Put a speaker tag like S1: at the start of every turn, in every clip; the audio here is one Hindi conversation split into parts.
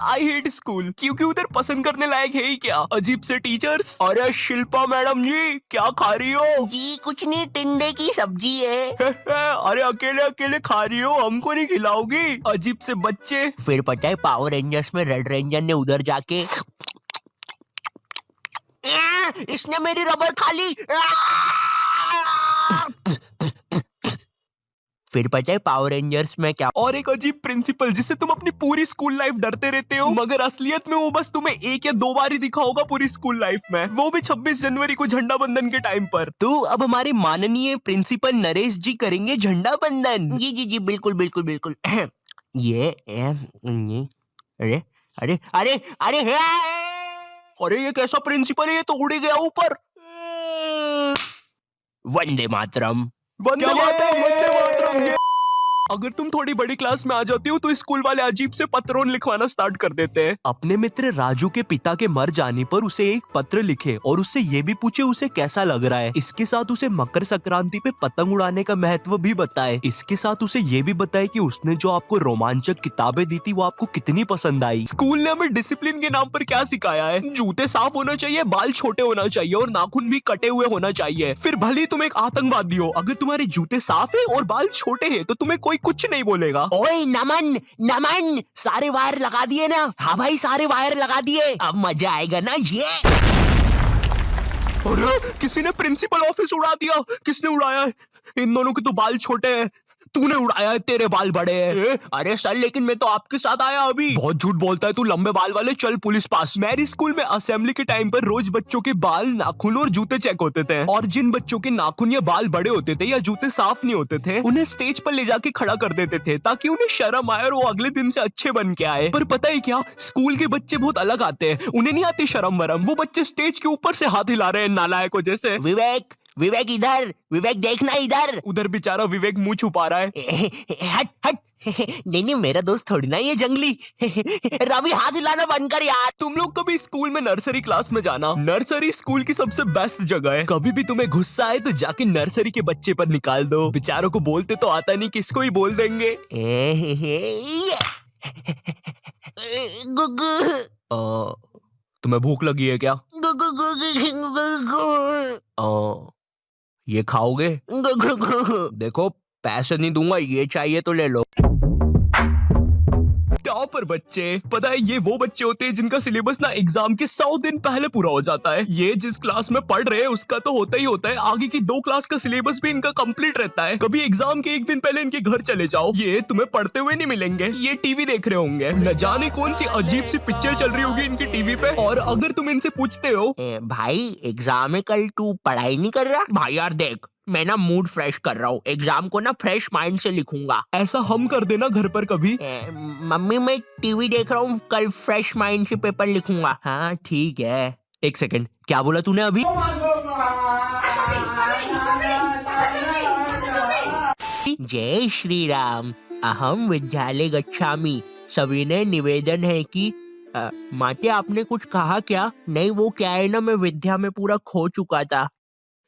S1: आई हेट स्कूल, क्योंकि उधर पसंद करने लायक है ही क्या, अजीब से टीचर्स। अरे शिल्पा मैडम जी, क्या खा रही हो?
S2: जी कुछ नहीं, टिंडे की सब्जी है।
S1: अरे अकेले अकेले खा रही हो, हमको नहीं खिलाओगी? अजीब से बच्चे।
S2: फिर पता है पावर रेंजर्स में रेड रेंजर ने उधर जाके इसने मेरी रबर खा ली। फिर पता है पावर रेंजर्स में क्या?
S1: और एक अजीब प्रिंसिपल जिससे तुम अपनी पूरी स्कूल लाइफ डरते रहते हो, मगर असलियत में वो बस तुम्हें 1 या 2 बार ही दिखा होगा पूरी स्कूल लाइफ में, वो भी 26 जनवरी को झंडा बंधन के टाइम पर।
S2: तो अब हमारे माननीय प्रिंसिपल नरेश जी करेंगे झंडा बंधन। जी जी जी बिल्कुल बिल्कुल बिल्कुल। ये अरे अरे अरे अरे
S1: अरे ये कैसा प्रिंसिपल है, ये तो उड़ गया ऊपर।
S2: वंदे मातरम।
S1: वंदे मातरम, वंदे मातरम। अगर तुम थोड़ी बड़ी क्लास में आ जाती हो तो स्कूल वाले अजीब से पत्रों लिखवाना स्टार्ट कर देते हैं।
S3: अपने मित्र राजू के पिता के मर जाने पर उसे एक पत्र लिखे और उससे ये भी पूछे उसे कैसा लग रहा है। इसके साथ उसे मकर संक्रांति पे पतंग उड़ाने का महत्व भी बताए। इसके साथ उसे ये भी बताए कि उसने जो आपको रोमांचक किताबें दी थी वो आपको कितनी पसंद आई।
S1: स्कूल ने हमें डिसिप्लिन के नाम पर क्या सिखाया है? जूते साफ होना चाहिए, बाल छोटे होना चाहिए और नाखून भी कटे हुए होना चाहिए। फिर भले तुम एक आतंकवादी हो, अगर तुम्हारे जूते साफ है और बाल छोटे हैं तो तुम्हें कोई कुछ नहीं बोलेगा।
S2: ओए नमन नमन, सारे वायर लगा दिए ना? हाँ भाई सारे वायर लगा दिए, अब मजा आएगा ना ये।
S1: अरे किसी ने प्रिंसिपल ऑफिस उड़ा दिया। किसने उड़ाया है? इन दोनों के तो बाल छोटे हैं। तूने उड़ाया है, तेरे बाल बड़े हैं। अरे सर लेकिन मैं तो आपके साथ आया अभी। बहुत झूठ बोलता है तू, लंबे बाल वाले, चल पुलिस पास। मेरी स्कूल में असेंबली के टाइम पर रोज बच्चों के बाल, नाखून और जूते चेक होते थे, और जिन बच्चों के नाखून या बाल बड़े होते थे या जूते साफ नहीं होते थे उन्हें स्टेज पर ले जाके खड़ा कर देते थे ताकि उन्हें शर्म आए और वो अगले दिन से अच्छे बन के आए। पर पता है क्या, स्कूल के बच्चे बहुत अलग आते हैं, उन्हें नहीं आती शर्म वरम। वो बच्चे स्टेज के ऊपर से हाथ हिला रहे हैं नालायकों जैसे।
S2: विवेक विवेक इधर, विवेक देखना इधर।
S1: उधर बेचारा विवेक मुंह छुपा रहा है।
S2: हट हट। नहीं नहीं मेरा दोस्त थोड़ी ना ये जंगली। रवि हाथ हिलाना बंद कर यार।
S1: तुम लोग कभी स्कूल में नर्सरी क्लास में जाना। नर्सरी स्कूल की सबसे बेस्ट जगह है। कभी भी तुम्हें गुस्सा आए तो जाके नर्सरी के बच्चे पर निकाल दो। बेचारों को बोलते तो आता नहीं, किसको ही बोल देंगे।
S2: गुगु
S1: तुम्हें भूख लगी है क्या?
S2: गुगु
S1: ये खाओगे?
S2: गुगु।
S1: देखो पैसे नहीं दूंगा, ये चाहिए तो ले लो। टॉपर बच्चे, पता है ये वो बच्चे होते हैं जिनका सिलेबस ना एग्जाम के 100 दिन पहले पूरा हो जाता है। ये जिस क्लास में पढ़ रहे हैं उसका तो होता ही होता है, आगे की 2 क्लास का सिलेबस भी इनका कंप्लीट रहता है। कभी एग्जाम के 1 दिन पहले इनके घर चले जाओ, ये तुम्हें पढ़ते हुए नहीं मिलेंगे, ये टीवी देख रहे होंगे। न जाने कौन सी अजीब सी पिक्चर चल रही होगी इनकी टीवी पे। और अगर तुम इनसे पूछते हो
S2: भाई एग्जाम है कल, तू पढ़ाई नहीं कर रहा? भाई यार देख, मैं ना मूड फ्रेश कर रहा हूँ, एग्जाम को ना फ्रेश माइंड से लिखूंगा।
S1: ऐसा हम कर देना घर पर कभी।
S2: मम्मी मैं टीवी देख रहा हूँ, कल फ्रेश माइंड से पेपर लिखूंगा। हाँ ठीक है।
S3: 1 सेकंड, क्या बोला तूने अभी?
S2: जय श्री राम, अहम विद्यालय गच्छामि। सविनय निवेदन है कि माते आपने कुछ कहा क्या? नहीं वो क्या है ना, मैं विद्या में पूरा खो चुका था।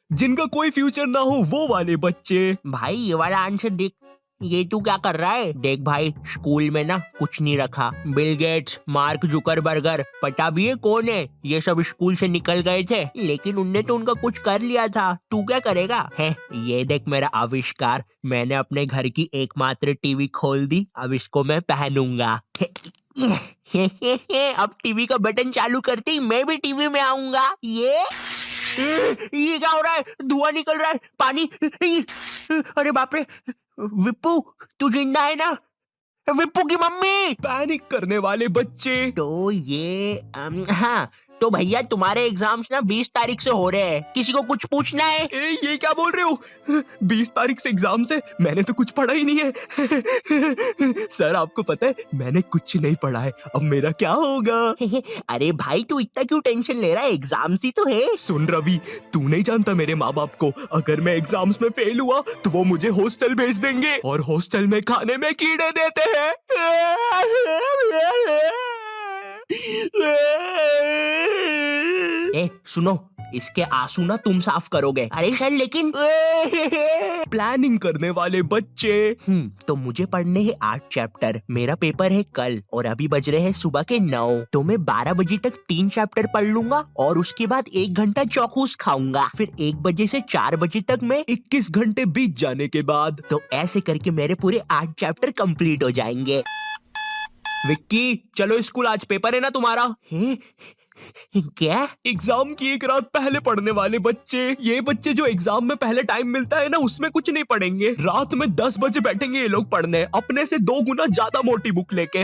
S1: जिनका कोई फ्यूचर ना हो वो वाले बच्चे।
S2: भाई ये वाला आंसर देख, ये तू क्या कर रहा है? देख भाई स्कूल में ना कुछ नहीं रखा। बिल गेट्स, मार्क जुकरबर्गर, पता भी है कौन है, ये सब स्कूल से निकल गए थे, लेकिन उनने तो उनका कुछ कर लिया था। तू क्या करेगा? है ये देख मेरा आविष्कार, मैंने अपने घर की एकमात्र टीवी खोल दी, अब इसको मैं पहनूंगा। अब टीवी का बटन चालू करते ही मैं भी टीवी में आऊंगा। ये क्या हो रहा है? धुआं निकल रहा है, पानी। अरे बाप रे, विप्पू तू जिंदा है ना? विप्पू की मम्मी।
S1: पैनिक करने वाले बच्चे।
S2: तो ये हाँ, तो भैया तुम्हारे एग्जाम्स ना 20 तारीख से हो रहे हैं, किसी को कुछ पूछना है?
S1: ये क्या बोल रहे हो? 20 तारीख से एग्जाम से? मैंने तो कुछ पढ़ा ही नहीं है। सर आपको पता है मैंने कुछ नहीं पढ़ा है, अब मेरा क्या होगा?
S2: अरे भाई तू इतना क्यों टेंशन ले रहा है, एग्जाम्स ही तो है।
S1: सुन रवि, तू नहीं जानता मेरे माँ बाप को, अगर मैं एग्जाम्स में फेल हुआ तो वो मुझे हॉस्टल भेज देंगे, और हॉस्टल में खाने में कीड़े देते हैं।
S2: ए सुनो, इसके आंसू ना तुम साफ करोगे। अरे सर लेकिन
S1: प्लानिंग करने वाले बच्चे।
S2: तो मुझे पढ़ने हैं 8 चैप्टर, मेरा पेपर है कल और अभी बज रहे हैं सुबह के 9, तो मैं 12 बजे तक 3 चैप्टर पढ़ लूंगा और उसके बाद 1 घंटा चौकूस खाऊंगा, फिर 1 बजे से 4 बजे तक मैं
S1: 21 घंटे बीत जाने के बाद
S2: तो ऐसे करके मेरे पूरे 8 चैप्टर कंप्लीट हो जाएंगे।
S1: विक्की चलो स्कूल, आज पेपर है ना तुम्हारा।
S2: हैं? क्या?
S1: एग्जाम की एक रात पहले पढ़ने वाले बच्चे, ये बच्चे जो एग्जाम में पहले टाइम मिलता है ना उसमें कुछ नहीं पढ़ेंगे, रात में 10 बजे बैठेंगे ये लोग पढ़ने, अपने से 2 गुना ज्यादा मोटी बुक लेके।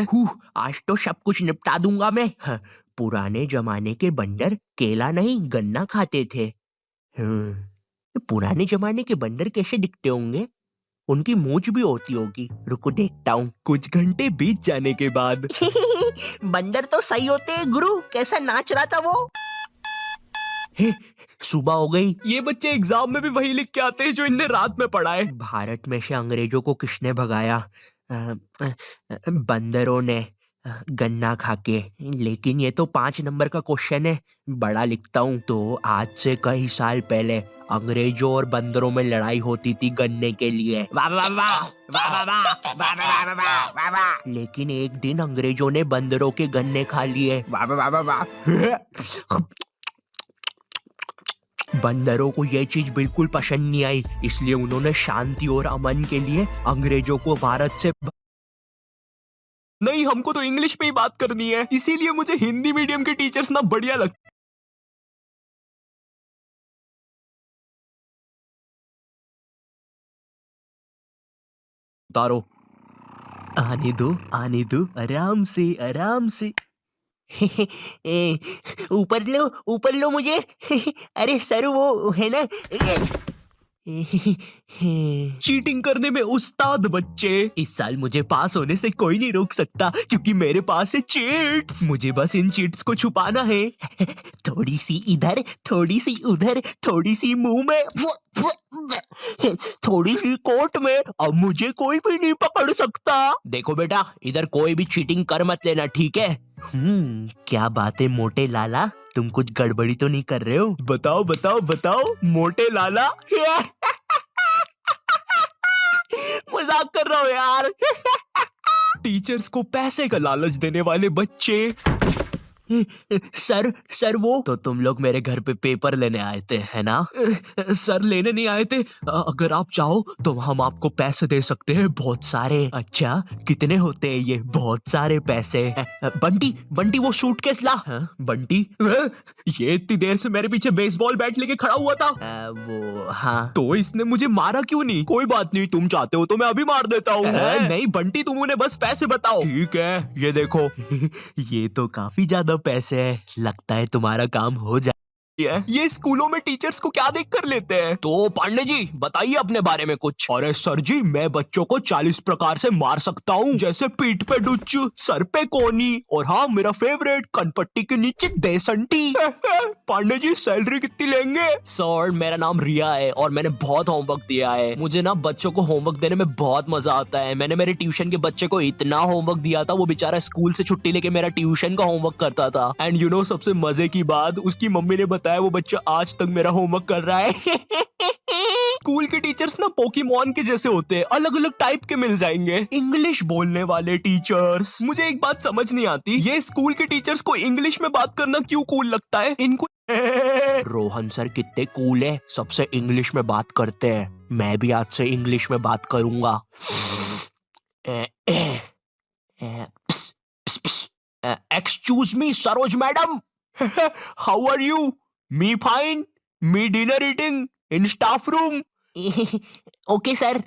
S2: आज तो सब कुछ निपटा दूंगा मैं। हाँ, पुराने जमाने के बंदर केला नहीं गन्ना खाते थे। पुराने जमाने के बंदर कैसे दिखते होंगे? उनकी मूंछ भी होती होगी, रुको देखता हूँ।
S1: कुछ घंटे बीत जाने के बाद
S2: बंदर तो सही होते हैं गुरु, कैसा नाच रहा था वो। सुबह हो गई।
S1: ये बच्चे एग्जाम में भी वही लिख के आते हैं जो इनने रात में पढ़ा है।
S2: भारत में से अंग्रेजों को किसने भगाया? बंदरों ने, गन्ना खा के। लेकिन ये तो 5 नंबर का क्वेश्चन है, बड़ा लिखता हूँ। तो आज से कई साल पहले अंग्रेजों और बंदरों में लड़ाई होती थी गन्ने के लिए। वाह वाह वाह, वाह वाह वाह, वाह वाह वाह, वाह वाह वाह। लेकिन एक दिन अंग्रेजों ने बंदरों के गन्ने खा लिए। वाह वाह वाह वाह। बंदरों को ये चीज बिल्कुल पसंद नहीं आई, इसलिए उन्होंने शांति और अमन के लिए अंग्रेजों को भारत से
S1: नहीं, हमको तो इंग्लिश में ही बात करनी है, इसीलिए मुझे हिंदी मीडियम के टीचर्स ना बढ़िया लगते। उतारो।
S3: आने दो आराम से आराम से।
S2: ऊपर लो मुझे। अरे सर वो है ना।
S1: चीटिंग करने में उस्ताद बच्चे।
S3: इस साल मुझे पास होने से कोई नहीं रोक सकता क्योंकि मेरे पास है चीट्स। मुझे बस इन चीट्स को छुपाना है।
S2: थोड़ी सी इधर, थोड़ी सी उधर, थोड़ी सी मुंह में, थोड़ी सी कोट में, अब मुझे कोई भी नहीं पकड़ सकता।
S1: देखो बेटा, इधर कोई भी चीटिंग कर मत लेना, ठीक है?
S3: क्या बात है मोटे लाला, तुम कुछ गड़बड़ी तो नहीं कर रहे हो?
S1: बताओ बताओ बताओ मोटे लाला।
S2: मजाक कर रहा हूँ यार।
S1: टीचर्स को पैसे का लालच देने वाले बच्चे।
S2: सर वो
S3: तो तुम लोग मेरे घर पे पेपर लेने आए थे, है ना?
S1: सर लेने नहीं आए थे, अगर आप चाहो तो हम आपको पैसे दे सकते हैं, बहुत सारे।
S3: अच्छा, कितने होते हैं ये बहुत सारे पैसे?
S1: बंटी वो सूटकेस ला। बंटी ये इतनी देर से मेरे पीछे बेसबॉल बैट लेके खड़ा हुआ था।
S3: वो हाँ।
S1: तो इसने मुझे मारा क्यों नहीं? कोई बात नहीं, तुम चाहते हो तो मैं अभी मार देता हूँ। नहीं बंटी, तुम उन्हें बस पैसे बताओ। ठीक है, ये देखो।
S3: ये तो काफी ज्यादा पैसे है, लगता है तुम्हारा काम हो जाए।
S1: ये स्कूलों में टीचर्स को क्या देख कर लेते हैं? तो पांडे जी बताइए अपने बारे में कुछ। अरे सर जी, मैं बच्चों को 40 प्रकार से मार सकता हूँ, जैसे पीठ पे डुच, सर पे कोनी, और हाँ मेरा फेवरेट, कनपट्टी के नीचे देसंटी। पांडे जी सैलरी कितनी लेंगे? सर मेरा नाम रिया है और मैंने बहुत होमवर्क दिया है। मुझे ना बच्चों को होमवर्क देने में बहुत मजा आता है। मैंने मेरे ट्यूशन के बच्चे को इतना होमवर्क दिया था, वो बेचारा स्कूल से छुट्टी लेके मेरा ट्यूशन का होमवर्क करता था। एंड यू नो सबसे मजे की बात, उसकी मम्मी ने बताया वो बच्चा आज तक मेरा होमवर्क कर रहा है। स्कूल के टीचर्स ना पोकेमॉन के जैसे होते हैं, अलग अलग टाइप के मिल जाएंगे। इंग्लिश बोलने वाले टीचर्स। मुझे एक बात समझ नहीं आती, ये स्कूल के टीचर्स को इंग्लिश में बात करना क्यों कूल लगता है इनको?
S2: रोहन सर कितने कूल है, सबसे इंग्लिश में बात करते हैं। मैं भी आज से इंग्लिश में बात करूंगा। Excuse me Saroj madam.
S1: How are you? Me fine, me dinner eating in staff room.
S2: Okay sir.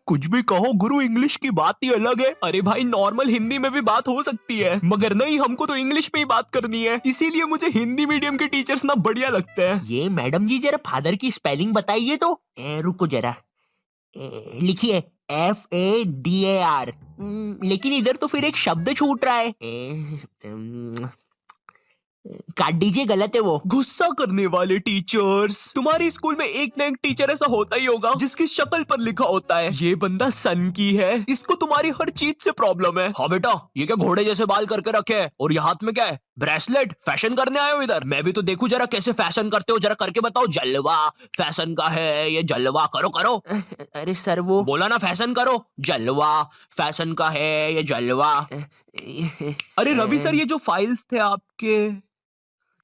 S1: कुछ भी कहो गुरु, इंग्लिश की बात ही अलग है। अरे भाई नॉर्मल हिंदी में भी बात हो सकती है, मगर नहीं, हमको तो इंग्लिश में ही बात करनी है, इसीलिए मुझे हिंदी मीडियम के टीचर्स ना बढ़िया लगते हैं।
S2: ये मैडम जी जरा फादर की स्पेलिंग बताइए तो। रुको जरा, लिखिए FADAR। लेकिन इधर तो फिर एक शब्द छूट रहा है। काट दीजिए, गलत है वो।
S1: गुस्सा करने वाले टीचर्स। तुम्हारी स्कूल में एक ना एक टीचर ऐसा होता ही होगा जिसकी शक्ल पर लिखा होता है ये बंदा सन की है, इसको तुम्हारी हर चीज से प्रॉब्लम है। हाँ बेटा, ये क्या घोड़े जैसे बाल करके रखे है और ये हाथ में क्या है? ब्रेसलेट फैशन करने आए हो इधर? मैं भी तो देखूं जरा कैसे फैशन करते हो, जरा करके बताओ। जलवा फैशन का है ये, जलवा करो करो।
S2: अरे सर वो
S1: बोला ना फैशन करो। जलवा फैशन का है ये, जलवा। अरे रवि सर, ये जो फाइल्स थे आपके,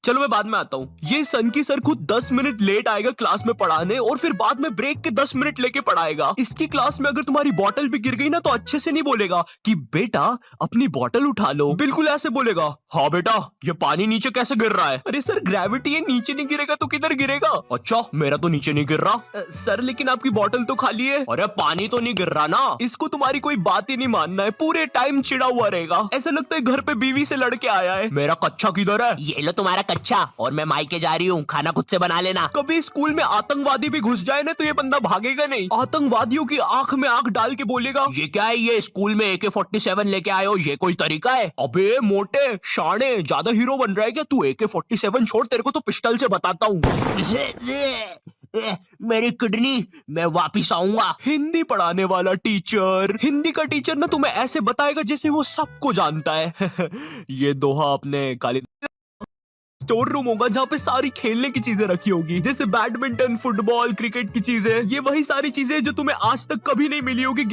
S1: चलो मैं बाद में आता हूँ। ये सनकी सर खुद 10 मिनट लेट आएगा क्लास में पढ़ाने, और फिर बाद में ब्रेक के 10 मिनट लेके पढ़ाएगा। इसकी क्लास में अगर तुम्हारी बॉटल भी गिर गई ना, तो अच्छे से नहीं बोलेगा कि बेटा अपनी बॉटल उठा लो। बिल्कुल ऐसे बोलेगा, हाँ बेटा ये पानी नीचे कैसे गिर रहा है? अरे सर ग्रेविटी है, नीचे नहीं गिरेगा तो किधर गिरेगा? अच्छा मेरा तो नीचे नहीं गिर रहा। सर लेकिन आपकी बॉटल तो खाली है। अरे पानी तो नहीं गिर रहा ना। इसको तुम्हारी कोई बात ही नहीं मानना है, पूरे टाइम चिड़ा हुआ रहेगा। ऐसा लगता है घर पे बीवी से लड़के आया है। मेरा कच्चा किधर है?
S2: ये लो तुम्हारा कच्चा, और मैं मायके जा रही हूँ, खाना खुद से बना लेना।
S1: कभी स्कूल में आतंकवादी भी घुस जाए ना, तो ये बंदा भागेगा नहीं। आतंकवादियों की आंख में आंख डाल के बोलेगा, ये क्या है, ये स्कूल में AK-47 लेके आए हो, ये कोई तरीका है? अबे मोटे शाणे, ज्यादा हीरो बन रहा है क्या तू? AK-47 छोड़, तेरे को तो पिस्टल से बताता हूँ।
S2: मेरी किडनी, मैं वापिस आऊंगा।
S1: हिंदी पढ़ाने वाला टीचर, हिंदी का टीचर ना तुम्हें ऐसे बताएगा जैसे वो सबको जानता है। ये दोहा अपने काली स्टोर रूम होगा जहाँ पे सारी खेलने की चीजें रखी होगी, जैसे बैडमिंटन, फुटबॉल, क्रिकेट की चीजें। ये वही सारी चीजें जो तुम्हें आज तक कभी नहीं मिली होगी।